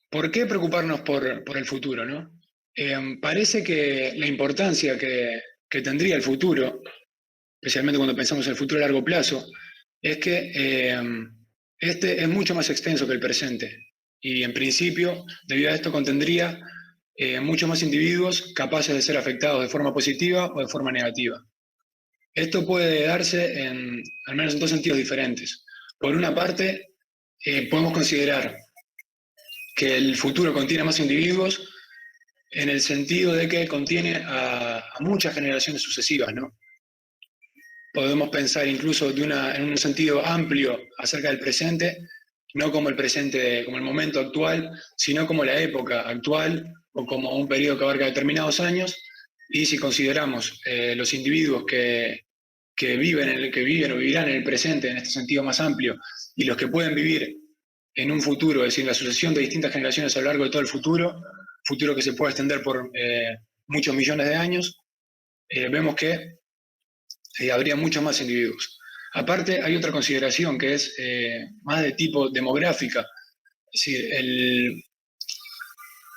¿Por qué preocuparnos por el futuro, no? Parece que la importancia que tendría el futuro, especialmente cuando pensamos en el futuro a largo plazo, es que este es mucho más extenso que el presente. Y en principio, debido a esto, contendría muchos más individuos capaces de ser afectados de forma positiva o de forma negativa. Esto puede darse al menos en dos sentidos diferentes. Por una parte, podemos considerar que el futuro contiene más individuos en el sentido de que contiene a muchas generaciones sucesivas, ¿no? Podemos pensar incluso en un sentido amplio acerca del presente, no como el presente, como el momento actual, sino como la época actual o como un periodo que abarca determinados años. Y si consideramos los individuos que viven o vivirán en el presente, en este sentido más amplio, y los que pueden vivir en un futuro, es decir, la sucesión de distintas generaciones a lo largo de todo el futuro que se puede extender por muchos millones de años, vemos que habría muchos más individuos. Aparte, hay otra consideración que es más de tipo demográfica. Es decir,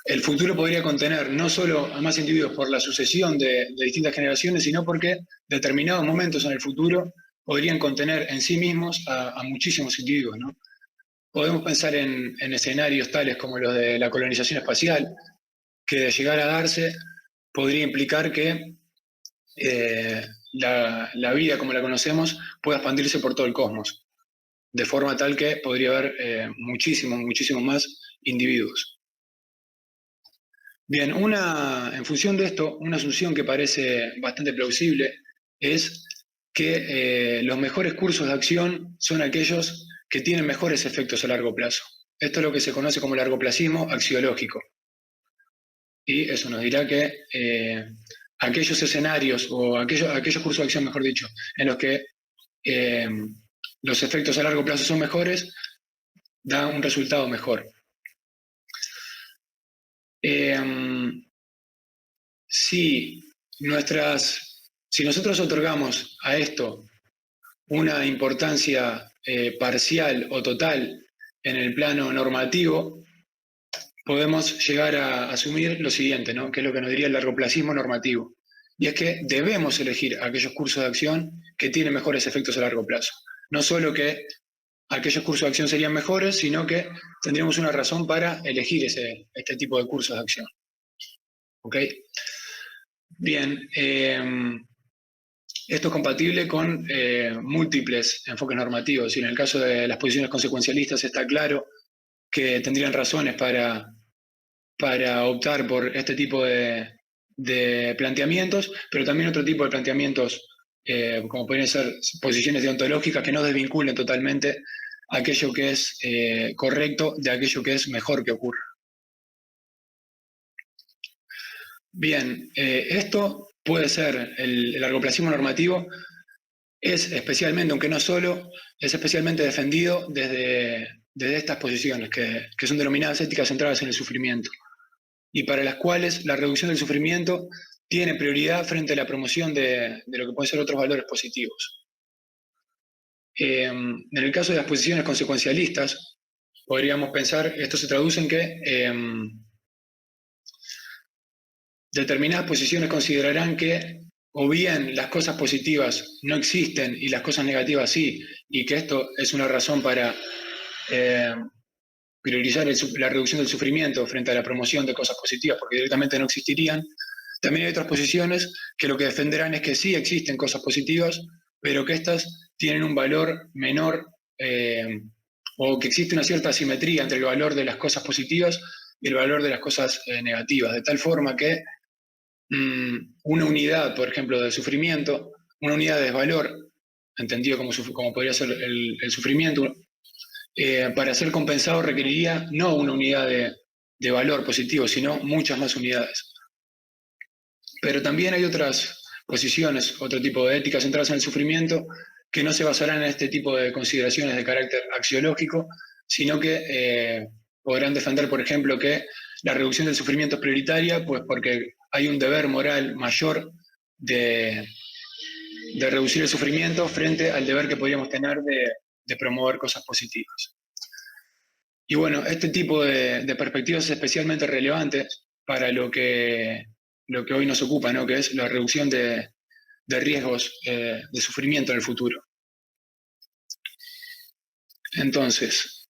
el futuro podría contener no solo a más individuos por la sucesión de distintas generaciones, sino porque determinados momentos en el futuro podrían contener en sí mismos a muchísimos individuos, ¿no? Podemos pensar en escenarios tales como los de la colonización espacial, que de llegar a darse podría implicar que la vida como la conocemos pueda expandirse por todo el cosmos, de forma tal que podría haber muchísimos más individuos. Bien, en función de esto, una asunción que parece bastante plausible es que los mejores cursos de acción son aquellos que tienen mejores efectos a largo plazo. Esto es lo que se conoce como largoplacismo axiológico. Y eso nos dirá que aquellos escenarios o aquellos cursos de acción, mejor dicho, en los que eh, los efectos a largo plazo son mejores, da un resultado mejor. Si, si nosotros otorgamos a esto una importancia parcial o total en el plano normativo, podemos llegar a asumir lo siguiente, ¿no? Que es lo que nos diría el largoplacismo normativo. Y es que debemos elegir aquellos cursos de acción que tienen mejores efectos a largo plazo. No solo que aquellos cursos de acción serían mejores, sino que tendríamos una razón para elegir este tipo de cursos de acción. ¿Ok? Bien, esto es compatible con múltiples enfoques normativos. Y en el caso de las posiciones consecuencialistas está claro que tendrían razones para optar por este tipo de planteamientos, pero también otro tipo de planteamientos, como podrían ser posiciones deontológicas que no desvinculen totalmente aquello que es correcto de aquello que es mejor que ocurra. Bien, esto puede ser el largoplacismo normativo, es especialmente, aunque no solo, es especialmente defendido desde estas posiciones que son denominadas éticas centradas en el sufrimiento y para las cuales la reducción del sufrimiento tiene prioridad frente a la promoción de lo que pueden ser otros valores positivos. En el caso de las posiciones consecuencialistas, podríamos pensar, esto se traduce en que determinadas posiciones considerarán que o bien las cosas positivas no existen y las cosas negativas sí, y que esto es una razón para priorizar la reducción del sufrimiento frente a la promoción de cosas positivas, porque directamente no existirían. También hay otras posiciones que lo que defenderán es que sí existen cosas positivas, pero que éstas tienen un valor menor o que existe una cierta asimetría entre el valor de las cosas positivas y el valor de las cosas negativas, de tal forma que una unidad, por ejemplo, de sufrimiento, una unidad de valor, entendido como podría ser el sufrimiento, para ser compensado requeriría no una unidad de valor positivo, sino muchas más unidades. Pero también hay otras posiciones, otro tipo de éticas centradas en el sufrimiento, que no se basarán en este tipo de consideraciones de carácter axiológico, sino que podrán defender, por ejemplo, que la reducción del sufrimiento es prioritaria, pues porque hay un deber moral mayor de reducir el sufrimiento frente al deber que podríamos tener de promover cosas positivas. Y bueno, este tipo de perspectivas es especialmente relevante para lo que hoy nos ocupa, ¿no? Que es la reducción de riesgos de sufrimiento en el futuro. Entonces,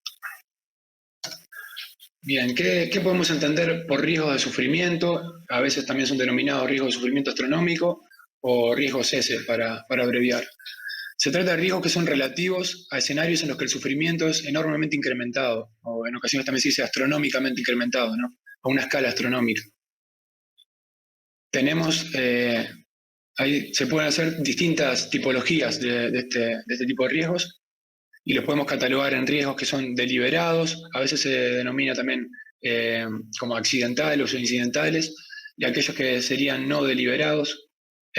bien, ¿qué podemos entender por riesgos de sufrimiento? A veces también son denominados riesgos de sufrimiento astronómico o riesgos S para abreviar. Se trata de riesgos que son relativos a escenarios en los que el sufrimiento es enormemente incrementado, o en ocasiones también se dice astronómicamente incrementado, ¿no? A una escala astronómica. Tenemos, se pueden hacer distintas tipologías de este tipo de riesgos y los podemos catalogar en riesgos que son deliberados, a veces se denomina también como accidentales o incidentales, y aquellos que serían no deliberados,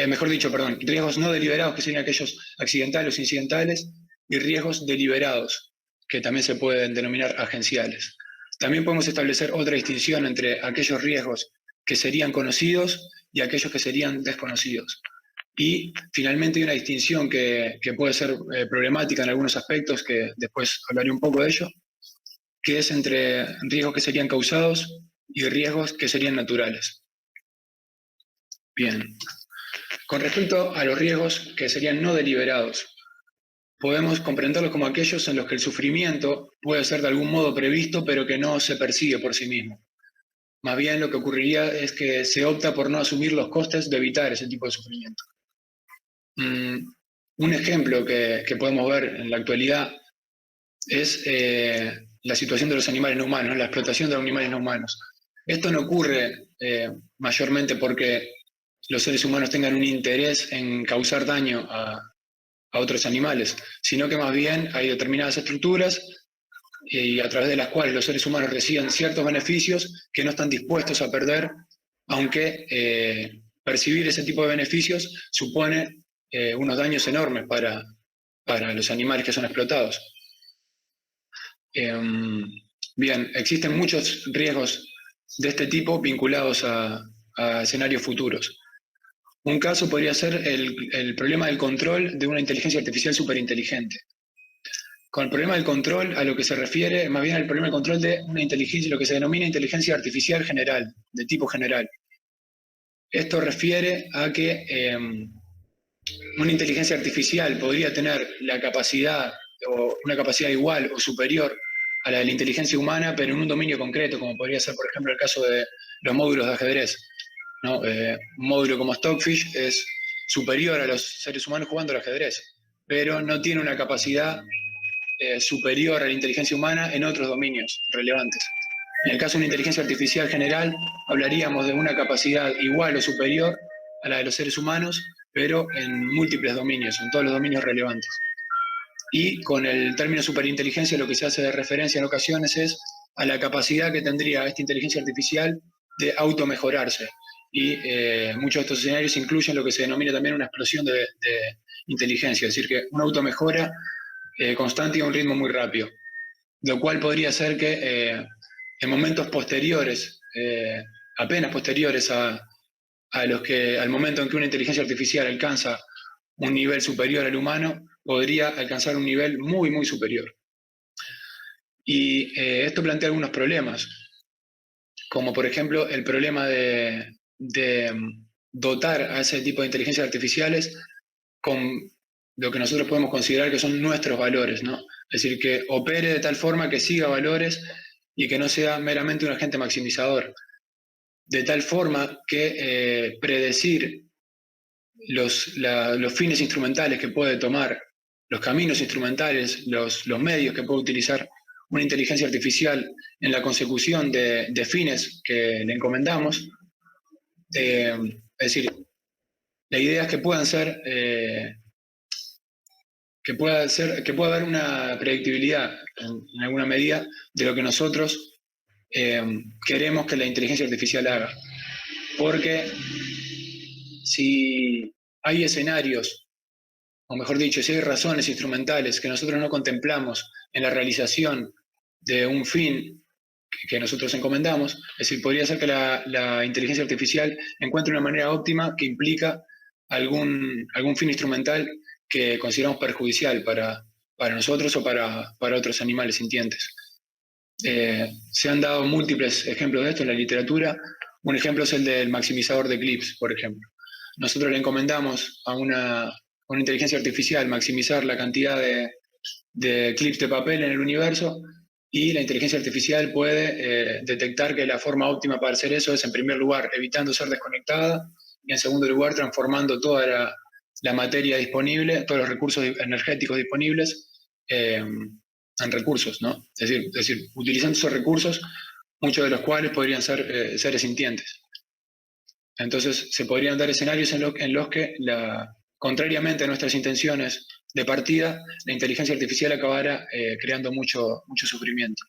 mejor dicho, perdón, riesgos no deliberados, que serían aquellos accidentales o incidentales, y riesgos deliberados, que también se pueden denominar agenciales. También podemos establecer otra distinción entre aquellos riesgos que serían conocidos y aquellos que serían desconocidos. Y finalmente hay una distinción que puede ser problemática en algunos aspectos, que después hablaré un poco de ello, que es entre riesgos que serían causados y riesgos que serían naturales. Bien. Con respecto a los riesgos que serían no deliberados, podemos comprenderlos como aquellos en los que el sufrimiento puede ser de algún modo previsto, pero que no se persigue por sí mismo. Más bien lo que ocurriría es que se opta por no asumir los costes de evitar ese tipo de sufrimiento. Un ejemplo que podemos ver en la actualidad es la situación de los animales no humanos, la explotación de los animales no humanos. Esto no ocurre mayormente porque los seres humanos tengan un interés en causar daño a otros animales, sino que más bien hay determinadas estructuras y a través de las cuales los seres humanos reciben ciertos beneficios que no están dispuestos a perder, aunque percibir ese tipo de beneficios supone unos daños enormes para los animales que son explotados. Bien, existen muchos riesgos de este tipo vinculados a escenarios futuros. Un caso podría ser el problema del control de una inteligencia artificial superinteligente. Con el problema del control, a lo que se refiere, más bien al problema del control de una inteligencia, lo que se denomina inteligencia artificial general, de tipo general. Esto refiere a que una inteligencia artificial podría tener la capacidad, o una capacidad igual o superior a la de la inteligencia humana, pero en un dominio concreto, como podría ser, por ejemplo, el caso de los módulos de ajedrez, ¿no? Un módulo como Stockfish es superior a los seres humanos jugando al ajedrez, pero no tiene una capacidad superior a la inteligencia humana en otros dominios relevantes. En el caso de una inteligencia artificial general, hablaríamos de una capacidad igual o superior a la de los seres humanos, pero en múltiples dominios, en todos los dominios relevantes. Y con el término superinteligencia lo que se hace de referencia en ocasiones es a la capacidad que tendría esta inteligencia artificial de automejorarse. Y muchos de estos escenarios incluyen lo que se denomina también una explosión de inteligencia, es decir, que una automejora constante y a un ritmo muy rápido, lo cual podría ser que en momentos posteriores, apenas posteriores al momento en que una inteligencia artificial alcanza un nivel superior al humano, podría alcanzar un nivel muy, muy superior. Y esto plantea algunos problemas, como por ejemplo el problema de dotar a ese tipo de inteligencias artificiales con lo que nosotros podemos considerar que son nuestros valores, ¿no? Es decir, que opere de tal forma que siga valores y que no sea meramente un agente maximizador. De tal forma que predecir los fines instrumentales que puede tomar, los caminos instrumentales, los medios que puede utilizar una inteligencia artificial en la consecución de fines que le encomendamos. Es decir, la idea es que puedan ser que pueda haber una predictibilidad en alguna medida de lo que nosotros queremos que la inteligencia artificial haga. Porque si hay escenarios, o mejor dicho, si hay razones instrumentales que nosotros no contemplamos en la realización de un fin que nosotros encomendamos, es decir, podría ser que la inteligencia artificial encuentre una manera óptima que implica algún fin instrumental que consideramos perjudicial para nosotros o para otros animales sintientes. Se han dado múltiples ejemplos de esto en la literatura. Un ejemplo es el del maximizador de clips, por ejemplo. Nosotros le encomendamos a una inteligencia artificial maximizar la cantidad de clips de papel en el universo, y la inteligencia artificial puede detectar que la forma óptima para hacer eso es, en primer lugar, evitando ser desconectada, y en segundo lugar, transformando toda la materia disponible, todos los recursos energéticos disponibles, en recursos, ¿no? Es decir, utilizando esos recursos, muchos de los cuales podrían ser seres sintientes. Entonces, se podrían dar escenarios en los que, contrariamente a nuestras intenciones de partida, la inteligencia artificial acabará creando mucho sufrimiento.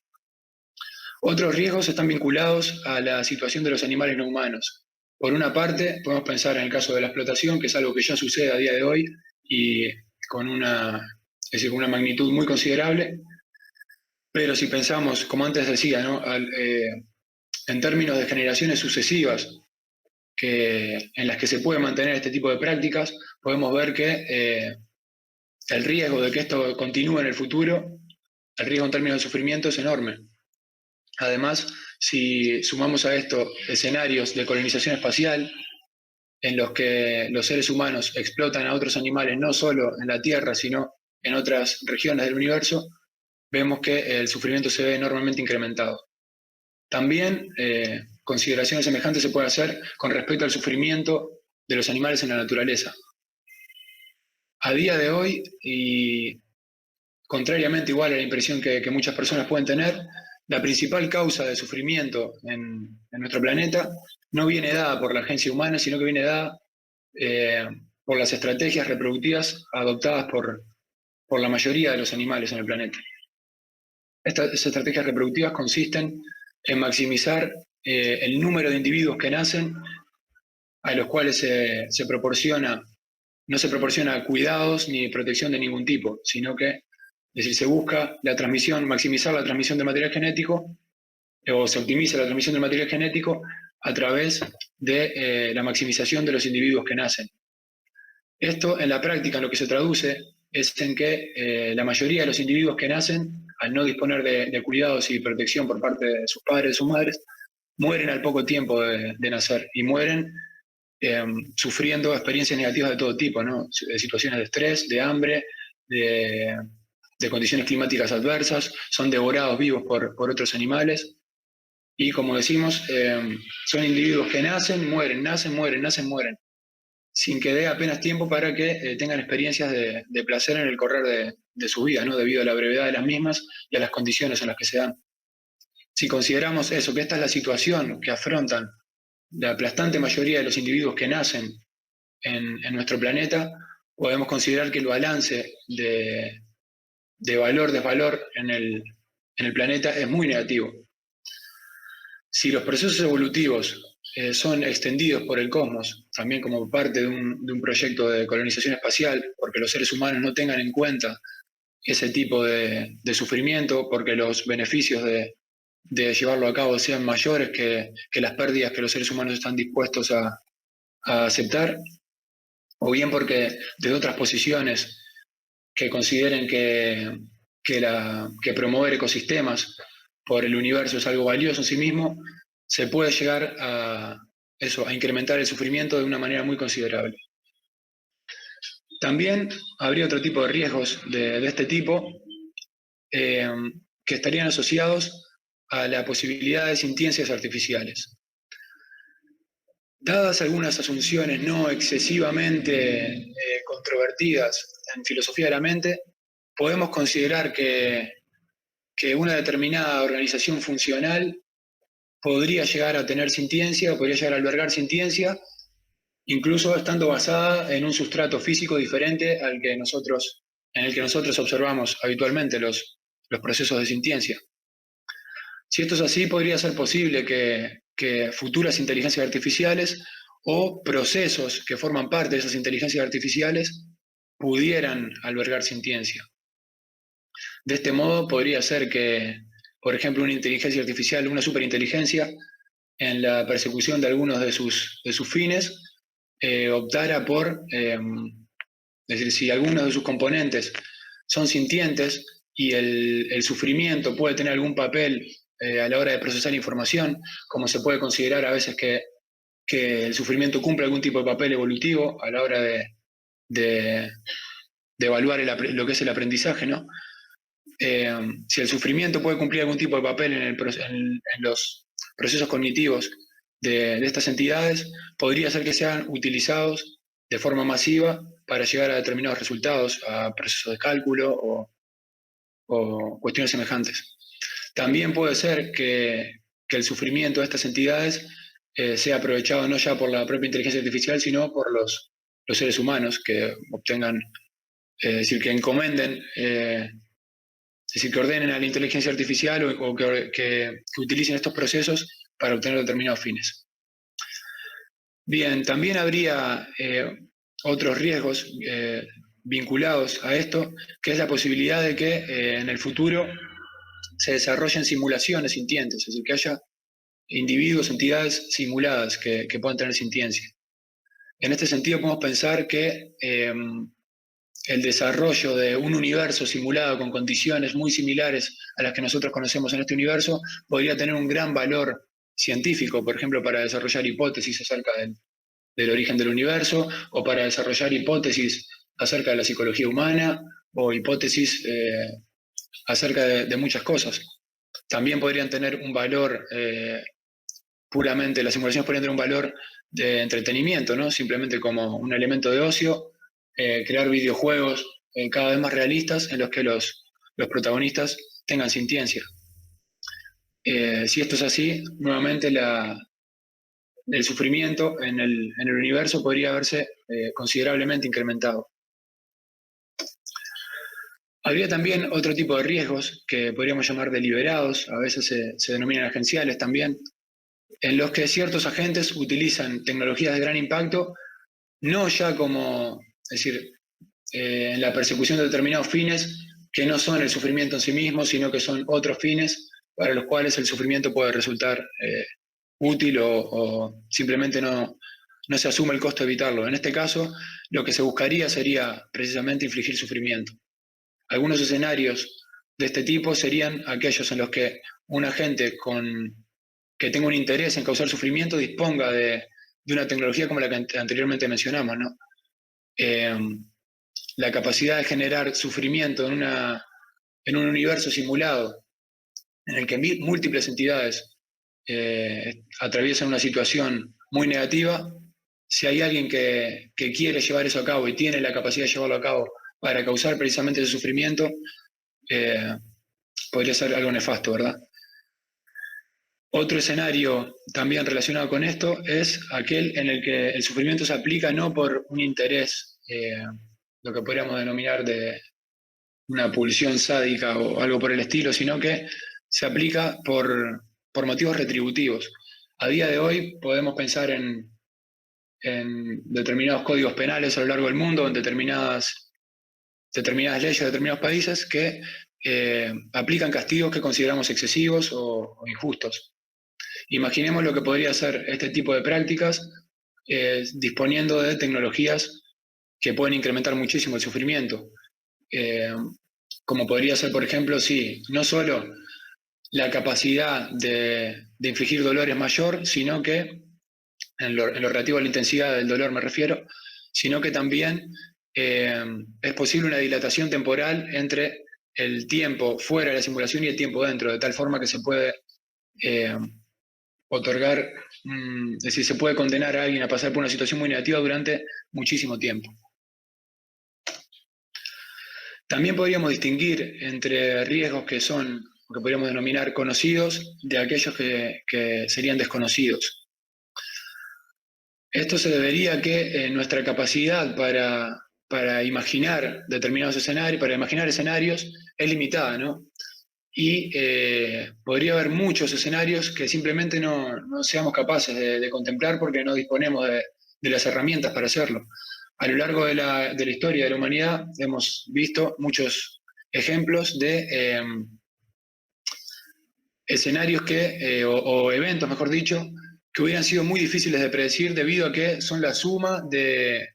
Otros riesgos están vinculados a la situación de los animales no humanos. Por una parte, podemos pensar en el caso de la explotación, que es algo que ya sucede a día de hoy y con una magnitud muy considerable. Pero si pensamos, como antes decía, ¿no? En términos de generaciones sucesivas en las que se puede mantener este tipo de prácticas, podemos ver que el riesgo de que esto continúe en el futuro, el riesgo en términos de sufrimiento es enorme. Además, si sumamos a esto escenarios de colonización espacial, en los que los seres humanos explotan a otros animales no solo en la Tierra, sino en otras regiones del universo, vemos que el sufrimiento se ve enormemente incrementado. También consideraciones semejantes se pueden hacer con respecto al sufrimiento de los animales en la naturaleza. A día de hoy, y contrariamente igual a la impresión que muchas personas pueden tener, la principal causa de sufrimiento en nuestro planeta no viene dada por la agencia humana, sino que viene dada por las estrategias reproductivas adoptadas por la mayoría de los animales en el planeta. Estas estrategias reproductivas consisten en maximizar el número de individuos que nacen, a los cuales no se proporciona cuidados ni protección de ningún tipo, sino que, es decir, se busca maximizar la transmisión de material genético, o se optimiza la transmisión del material genético a través de la maximización de los individuos que nacen. Esto, en la práctica, lo que se traduce es en que la mayoría de los individuos que nacen, al no disponer de cuidados y protección por parte de sus padres, de sus madres, mueren al poco tiempo de nacer, y mueren sufriendo experiencias negativas de todo tipo, ¿no? Situaciones de estrés, de hambre, de condiciones climáticas adversas, son devorados vivos por otros animales, y como decimos, son individuos que nacen, mueren, nacen, mueren, nacen, mueren, sin que dé apenas tiempo para que tengan experiencias de placer en el correr de su vida, ¿no? Debido a la brevedad de las mismas y a las condiciones en las que se dan. Si consideramos eso, que esta es la situación que afrontan la aplastante mayoría de los individuos que nacen en nuestro planeta, podemos considerar que el balance de valor-desvalor en el planeta es muy negativo. Si los procesos evolutivos son extendidos por el cosmos, también como parte de un proyecto de colonización espacial, porque los seres humanos no tengan en cuenta ese tipo de sufrimiento, porque los beneficios de llevarlo a cabo sean mayores que las pérdidas que los seres humanos están dispuestos a aceptar, o bien porque desde otras posiciones que consideren que promover ecosistemas por el universo es algo valioso en sí mismo, se puede llegar a incrementar el sufrimiento de una manera muy considerable. También habría otro tipo de riesgos de este tipo que estarían asociados a la posibilidad de sintiencias artificiales. Dadas algunas asunciones no excesivamente controvertidas en filosofía de la mente, podemos considerar que una determinada organización funcional podría llegar a tener sintiencia, o podría llegar a albergar sintiencia, incluso estando basada en un sustrato físico diferente en el que nosotros observamos habitualmente los procesos de sintiencia. Si esto es así, podría ser posible que futuras inteligencias artificiales o procesos que forman parte de esas inteligencias artificiales pudieran albergar sintiencia. De este modo, podría ser que, por ejemplo, una inteligencia artificial, una superinteligencia, en la persecución de algunos de sus fines, optara por, es decir, si algunos de sus componentes son sintientes y el sufrimiento puede tener algún papel a la hora de procesar información, como se puede considerar a veces que el sufrimiento cumple algún tipo de papel evolutivo a la hora de, de evaluar lo que es el aprendizaje, ¿no? Si el sufrimiento puede cumplir algún tipo de papel en los procesos cognitivos de estas entidades, podría ser que sean utilizados de forma masiva para llegar a determinados resultados, a procesos de cálculo o cuestiones semejantes. También puede ser que el sufrimiento de estas entidades sea aprovechado no ya por la propia inteligencia artificial, sino por los seres humanos que obtengan, es decir, que encomenden, es decir, que ordenen a la inteligencia artificial o que utilicen estos procesos para obtener determinados fines. Bien, también habría otros riesgos vinculados a esto, que es la posibilidad de que en el futuro se desarrollen simulaciones sintientes, es decir, que haya individuos, entidades simuladas que puedan tener sintiencia. En este sentido, podemos pensar que el desarrollo de un universo simulado con condiciones muy similares a las que nosotros conocemos en este universo podría tener un gran valor científico, por ejemplo, para desarrollar hipótesis acerca del origen del universo, o para desarrollar hipótesis acerca de la psicología humana, o hipótesis acerca de muchas cosas. También podrían tener un valor, puramente, las simulaciones podrían tener un valor de entretenimiento, ¿no? Simplemente como un elemento de ocio, crear videojuegos cada vez más realistas en los que los protagonistas tengan sintiencia. Si esto es así, nuevamente el sufrimiento en el universo podría verse considerablemente incrementado. Habría también otro tipo de riesgos que podríamos llamar deliberados, a veces se denominan agenciales también, en los que ciertos agentes utilizan tecnologías de gran impacto, no ya como, es decir, en la persecución de determinados fines que no son el sufrimiento en sí mismo, sino que son otros fines para los cuales el sufrimiento puede resultar útil o simplemente no se asume el costo de evitarlo. En este caso, lo que se buscaría sería precisamente infligir sufrimiento. Algunos escenarios de este tipo serían aquellos en los que un agente que tenga un interés en causar sufrimiento disponga de una tecnología como la que anteriormente mencionamos, ¿no? La capacidad de generar sufrimiento en un universo simulado en el que múltiples entidades atraviesan una situación muy negativa. Si hay alguien que quiere llevar eso a cabo y tiene la capacidad de llevarlo a cabo para causar precisamente ese sufrimiento, podría ser algo nefasto, ¿verdad? Otro escenario también relacionado con esto es aquel en el que el sufrimiento se aplica no por un interés, lo que podríamos denominar de una pulsión sádica o algo por el estilo, sino que se aplica por motivos retributivos. A día de hoy podemos pensar en determinados códigos penales a lo largo del mundo, en determinadas leyes de determinados países que aplican castigos que consideramos excesivos o injustos. Imaginemos lo que podría ser este tipo de prácticas disponiendo de tecnologías que pueden incrementar muchísimo el sufrimiento. Como podría ser, por ejemplo, si no solo la capacidad de infligir dolor es mayor, sino que, en lo relativo a la intensidad del dolor me refiero, sino que también es posible una dilatación temporal entre el tiempo fuera de la simulación y el tiempo dentro, de tal forma que se puede otorgar, es decir, se puede condenar a alguien a pasar por una situación muy negativa durante muchísimo tiempo. También podríamos distinguir entre riesgos que son, que podríamos denominar conocidos, de aquellos que serían desconocidos. Esto se debería a que nuestra capacidad para imaginar determinados escenarios, para imaginar escenarios, es limitada, ¿no? Y podría haber muchos escenarios que simplemente no seamos capaces de contemplar porque no disponemos de las herramientas para hacerlo. A lo largo de la historia de la humanidad hemos visto muchos ejemplos de escenarios o eventos, mejor dicho, que hubieran sido muy difíciles de predecir debido a que son la suma de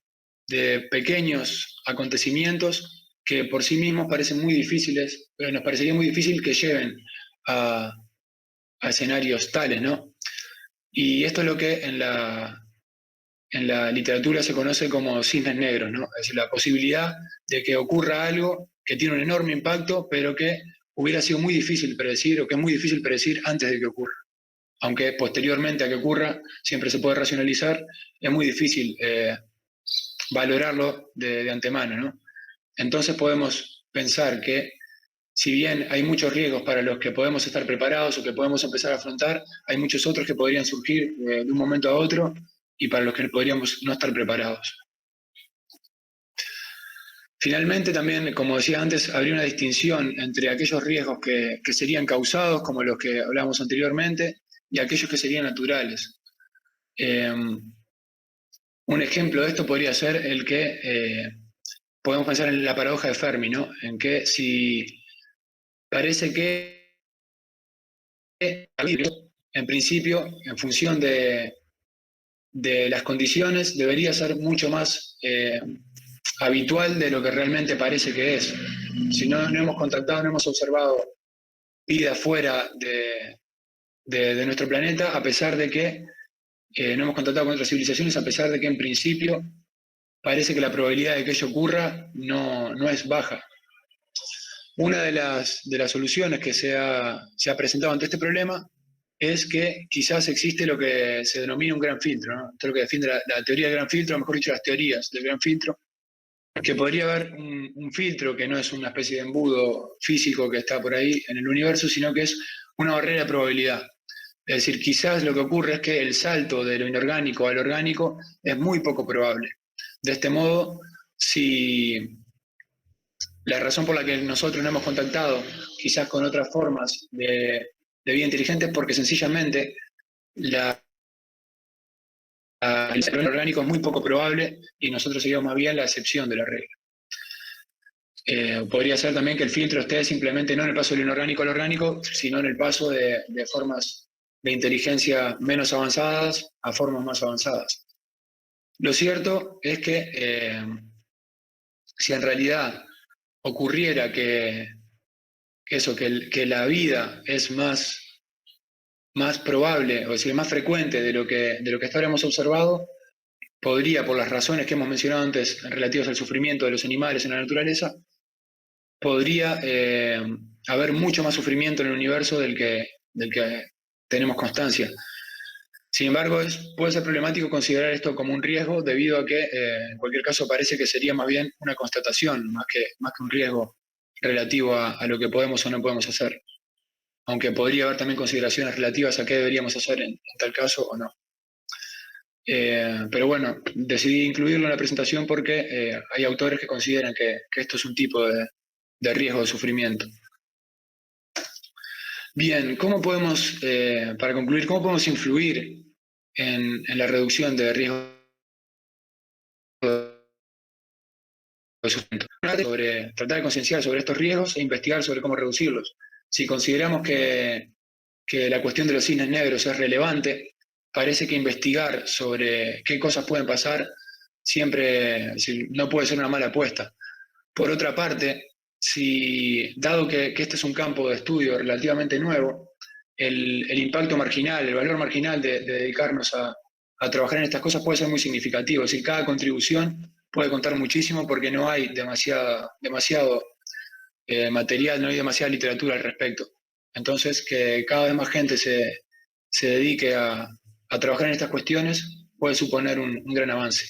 pequeños acontecimientos que por sí mismos parecen muy difíciles, pero nos parecería muy difícil que lleven a a escenarios tales, ¿no? Y esto es lo que en la literatura se conoce como cisnes negros, ¿no? Es decir, la posibilidad de que ocurra algo que tiene un enorme impacto, pero que hubiera sido muy difícil predecir o que es muy difícil predecir antes de que ocurra. Aunque posteriormente a que ocurra siempre se puede racionalizar, es muy difícil valorarlo de antemano, ¿no? Entonces podemos pensar que si bien hay muchos riesgos para los que podemos estar preparados o que podemos empezar a afrontar, hay muchos otros que podrían surgir de un momento a otro y para los que podríamos no estar preparados. Finalmente, también, como decía antes, habría una distinción entre aquellos riesgos que serían causados, como los que hablábamos anteriormente, y aquellos que serían naturales. Un ejemplo de esto podría ser el que podemos pensar en la paradoja de Fermi, ¿no? En que si parece que en principio, en función de las condiciones, debería ser mucho más habitual de lo que realmente parece que es. Si no hemos contactado, no hemos observado vida fuera de nuestro planeta, a pesar de que no hemos contactado con otras civilizaciones, a pesar de que en principio parece que la probabilidad de que ello ocurra no es baja. Una de las soluciones que se ha presentado ante este problema es que quizás existe lo que se denomina un gran filtro, ¿no? Esto es lo que defiende la teoría del gran filtro, o mejor dicho, las teorías del gran filtro, que podría haber un filtro que no es una especie de embudo físico que está por ahí en el universo, sino que es una barrera de probabilidad. Es decir, quizás lo que ocurre es que el salto de lo inorgánico al orgánico es muy poco probable. De este modo, si la razón por la que nosotros no hemos contactado quizás con otras formas de vida inteligente es porque sencillamente el ser orgánico es muy poco probable y nosotros seríamos más bien la excepción de la regla. Podría ser también que el filtro esté simplemente no en el paso del inorgánico al orgánico, sino en el paso de formas de inteligencia menos avanzadas a formas más avanzadas. Lo cierto es que si en realidad ocurriera que la vida es más probable, o decir, más frecuente de lo que hasta ahora hemos observado, podría, por las razones que hemos mencionado antes relativas al sufrimiento de los animales en la naturaleza, podría haber mucho más sufrimiento en el universo del que tenemos constancia. Sin embargo, puede ser problemático considerar esto como un riesgo debido a que, en cualquier caso, parece que sería más bien una constatación, más que un riesgo relativo a lo que podemos o no podemos hacer. Aunque podría haber también consideraciones relativas a qué deberíamos hacer en tal caso o no. Pero bueno, decidí incluirlo en la presentación porque hay autores que consideran que esto es un tipo de riesgo de sufrimiento. Bien, ¿cómo podemos, para concluir, cómo podemos influir en la reducción de riesgo de sufrimiento? Tratar de concienciar sobre estos riesgos e investigar sobre cómo reducirlos. Si consideramos que la cuestión de los cisnes negros es relevante, parece que investigar sobre qué cosas pueden pasar siempre no puede ser una mala apuesta. Por otra parte, dado que este es un campo de estudio relativamente nuevo, el impacto marginal, el valor marginal de dedicarnos a trabajar en estas cosas puede ser muy significativo. Es decir, cada contribución puede contar muchísimo porque no hay demasiado material, no hay demasiada literatura al respecto. Entonces, que cada vez más gente se dedique a trabajar en estas cuestiones puede suponer un gran avance.